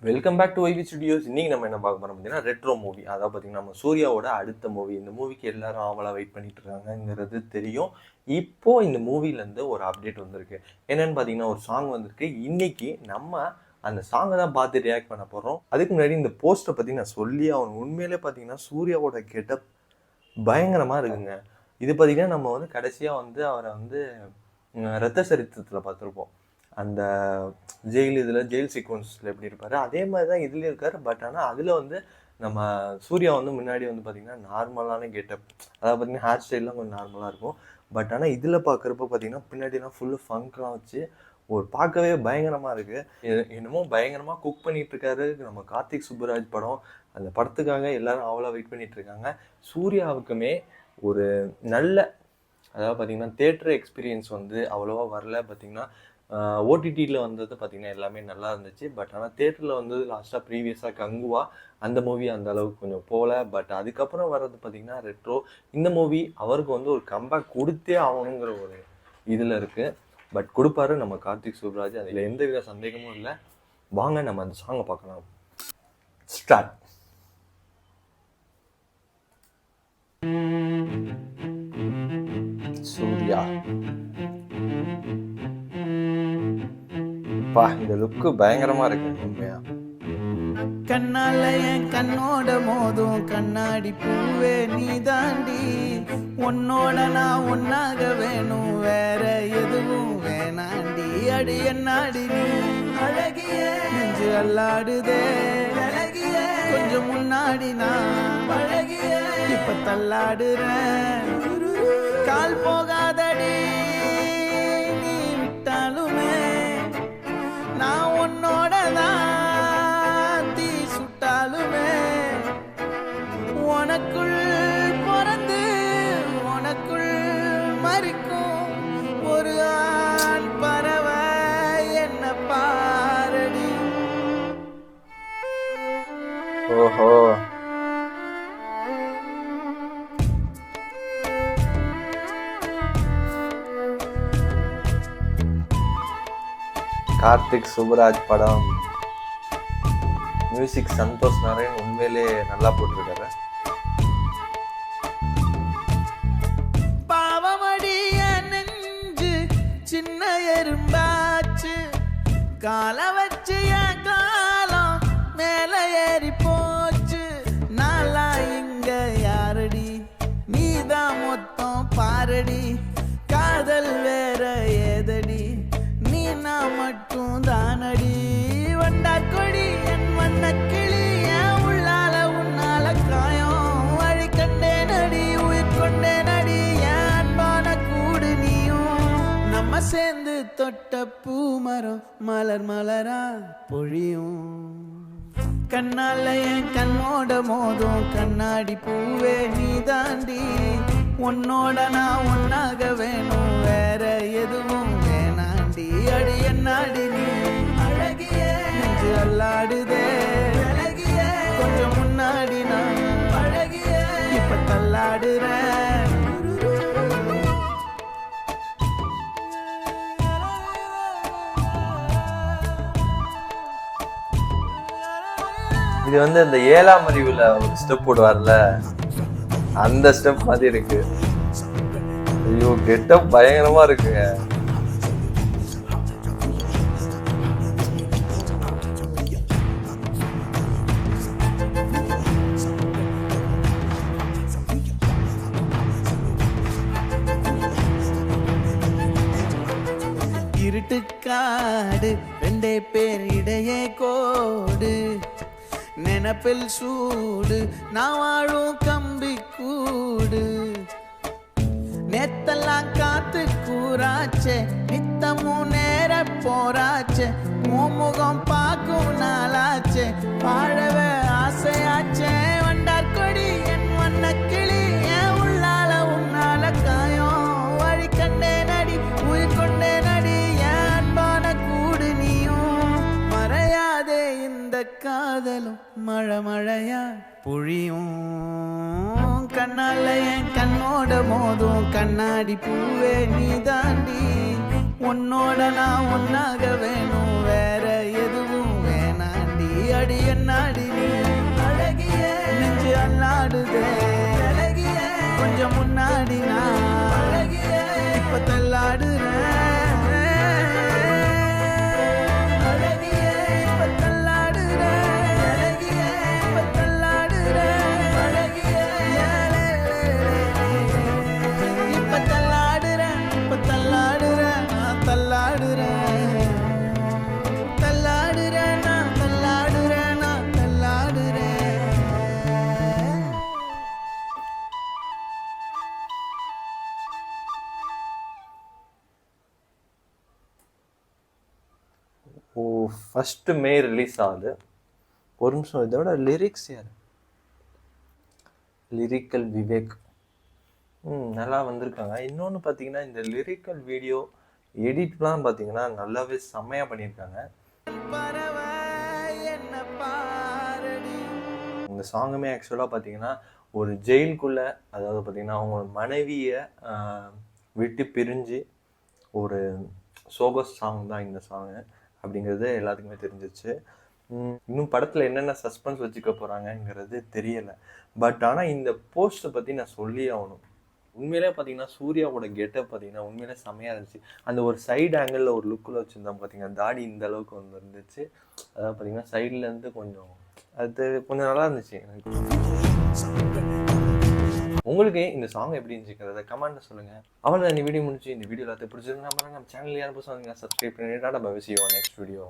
Welcome back to Vivi studios. இன்னைக்கு நம்ம என்ன பார்க்க போறோம் பார்த்தீங்கன்னா ரெட்ரோ மூவி. அதாவது பார்த்தீங்கன்னா நம்ம சூர்யாவோட அடுத்த மூவி. இந்த மூவிக்கு எல்லாரும் ஆவலா வெயிட் பண்ணிட்டு இருக்காங்கிறது தெரியும். இப்போ இந்த மூவிலேருந்து ஒரு அப்டேட் வந்திருக்கு. என்னன்னு பார்த்தீங்கன்னா ஒரு சாங் வந்திருக்கு. இன்னைக்கு நம்ம அந்த சாங்கை தான் பார்த்து ரியாக்ட் பண்ண போகிறோம். அதுக்கு முன்னாடி இந்த போஸ்ட்டை பற்றி நான் சொல்லி அவன் உண்மையிலே பார்த்தீங்கன்னா சூர்யாவோட கெட்டப் பயங்கரமாக இருக்குங்க. இது பார்த்தீங்கன்னா நம்ம வந்து கடைசியாக அவரை ரத்த சரித்திரத்தில் பார்த்துருப்போம். அந்த ஜெயில் சீக்வன்ஸில் எப்படி இருப்பார் அதே மாதிரி தான் இதுலேயும் இருக்கார். பட் ஆனால் அதில் நம்ம சூர்யா முன்னாடி பார்த்தீங்கன்னா நார்மலான கெட்டப், அதாவது பார்த்தீங்கன்னா ஹேர் ஸ்டைல்லாம் கொஞ்சம் நார்மலாக இருக்கும். பட் ஆனால் இதில் பார்க்குறப்ப பார்த்தீங்கன்னா பின்னாடிலாம் ஃபுல்லு ஃபங்க்லாம் வச்சு ஒரு பார்க்கவே பயங்கரமாக இருக்குது. என்னமோ பயங்கரமாக குக் பண்ணிகிட்ருக்காரு. நம்ம கார்த்திக் சுப்புராஜ் படம், அந்த படத்துக்காக எல்லோரும் அவ்வளோ வெயிட் பண்ணிகிட்ருக்காங்க. சூர்யாவுக்குமே ஒரு நல்ல, அதாவது பார்த்திங்கன்னா தேட்டர் எக்ஸ்பீரியன்ஸ் அவ்வளோவா வரல. பார்த்திங்கன்னா ஓடிடியில் பார்த்திங்கன்னா எல்லாமே நல்லா இருந்துச்சு. பட் ஆனால் தேட்டரில் லாஸ்ட்டாக ப்ரீவியஸாக கங்குவா அந்த மூவி அந்த அளவுக்கு கொஞ்சம் போகல. பட் அதுக்கப்புறம் வர்றது பார்த்திங்கன்னா ரெட்ரோ. இந்த மூவி அவருக்கு ஒரு கம்பேக் கொடுத்தே ஆகணுங்கிற ஒரு இதில் இருக்குது. பட் கொடுப்பாரு நம்ம கார்த்திக் சுப்ராஜ், அதில் எந்தவித சந்தேகமும் இல்லை. வாங்க நம்ம அந்த சாங்கை பார்க்கலாம். ஸ்டார்ட். சூர்யா இந்த லுக்கு பயங்கரமா இருக்கு உண்மையா. கண்ணால என் கண்ணோட மோதும் கண்ணாடி பூவே நீ தாண்டி, உன்னோட நான் ஒன்னாக வேணும், வேற எதுவும் வேணாண்டி. அடி என்னாடி நீ அழகிய நெஞ்சு அல்லாடுதே அழகிய, கொஞ்சம் முன்னாடி நான் அழகிய இப்ப தள்ளாடுறேன். கால் போகாதடி நீ விட்டாலுமே, நான் உன்னோட தான் தீ சுட்டாலுமே, உனக்குள் பிறந்து உனக்குள் மறிக்கும் ஒரு ஆண் பறவை என்ன பாரடி. ஓஹோ, கார்த்திக் சுப்புராஜ் படம், மியூசிக் சந்தோஷ் நாராயண் உண்மையிலே நல்லா போட்டிருக்காரு. பாவமடிய நெஞ்சு சின்ன எறும்பாச்சு, கால வச்சு என் காலம் மேல ஏறி போச்சு. நாளா இங்க யாரடி, நீதான் மொத்தம் பாரடி. காதல் வேற ஏதடி, நான் மட்டும் தானடி. வண்டா கொடி என் வண்ண கிளி, என் உள்ளால உன்னால காயம் வழி கண்டேன் அடி, உயிர் கொண்டேன் அடி, என் அன்பான கூடு நீயும். நம்ம சேர்ந்து தொட்ட பூமரம் மலர் மலரா பொழியும். கண்ணால என் கண்ணோட மோதும் கண்ணாடி பூவே நீ தாண்டி, உன்னோட நான் ஒன்னாக வேணும், வேற எதுவும் அடி என்னாடி நீ அழகிய நெஞ்சு அல்லாடுதே அழகிய, கொஞ்சம் முன்னாடி நான் அழகிய இப்ப தள்ளாடுறேன். இது அந்த 7ஆம் அறிவுல ஒரு ஸ்டெப் போடுவார்ல, அந்த ஸ்டெப் மாதிரி இருக்கு. ஐயோ, கெட்டப் பயங்கரமா இருக்குங்க. இருட்டுக்காடு ரெண்டே பேர் இடையே கோடு, நினப்பில் சூடு நான் வாழும் கம்பி கூடு. நேத்தெல்லாம் காத்து கூறாச்சே, நித்தமும் நேர போராச்சே, முகம் பார்க்கும் நாளாச்சே, வாழவே ஆசையாச்சே. வண்டார் கொடி என் வண்ண கிளி, என் உள்ளால உன்னால காயம் வழி கண்டே நடி, உயிர் கொண்டே நடி, என் அன்பான கூடு நீயும். மறையாதே இந்த காதலும் மழை மழையா பொழியும். கண்ணால என் கண்ணோட மோதும் கண்ணாடி பூவே நீ தாண்டி, உன்னோட நான் ஒன்னாக வேணும், வேற எதுவும் வேணாண்டி. ஆடினா அழகியே இப்ப தள்ளாடுறேன் அழகியே இப்ப தள்ளாடுறேன் அழகியே இப்ப தள்ளாடுறேன் அழகியே இப்ப தள்ளாடுறேன் இப்ப தள்ளாடுறேன் நான் தள்ளாடுறேன் தள்ளாடுறேன் நான் தள்ளாடுறேன் நான் தள்ளாடுறேன் ஓ, 1 மே ரிலீஸ் ஆகுது. ஒரு நிமிஷம், இதோட லிரிக்ஸ் யார்? லிரிக்கல் விவேக். நல்லா வந்திருக்காங்க. இன்னொன்று பார்த்தீங்கன்னா, இந்த லிரிக்கல் வீடியோ எடிட்லாம் பார்த்தீங்கன்னா நல்லாவே செம்மையாக பண்ணியிருக்காங்க. பறவை என்ன பாரடி இந்த சாங்குமே ஆக்சுவலாக பார்த்தீங்கன்னா ஒரு ஜெயிலுக்குள்ளே, அதாவது பார்த்தீங்கன்னா அவங்க மனைவியை விட்டு பிரிஞ்சு ஒரு சோக சாங் தான் இந்த சாங்கு அப்படிங்கிறது எல்லாத்துக்குமே தெரிஞ்சிச்சு. இன்னும் படத்தில் என்னென்ன சஸ்பென்ஸ் வச்சுக்க போகிறாங்கங்கிறது தெரியலை. பட் ஆனால் இந்த போஸ்ட்டை பற்றி நான் சொல்லி ஆகணும். உண்மையிலே பார்த்தீங்கன்னா சூர்யாவோட கெட்டப் பார்த்தீங்கன்னா உண்மையிலே செம்மையாக இருந்துச்சு. அந்த ஒரு சைடு ஆங்கிளில் ஒரு லுக்கில் வச்சுருந்தோம் பார்த்தீங்கன்னா, தாடி இந்த அளவுக்கு வந்து இருந்துச்சு. அதாவது பார்த்தீங்கன்னா சைட்லேருந்து கொஞ்சம் அது கொஞ்சம் நல்லா இருந்துச்சு எனக்கு. உங்களுக்கு இந்த சாங் எப்படி இருந்துச்சுங்கிறத கமெண்ட்ல சொல்லுங்கள். அவ்வளோதான், இந்த வீடியோ முடிச்சு. இந்த வீடியோ எல்லாத்தையும் பிடிச்சிருந்தா நம்ம சேனல் யாரும் புதுசாக சப்ஸ்கிரைப் பண்ணிட்டு நம்ம விசியோம் நெக்ஸ்ட் வீடியோ.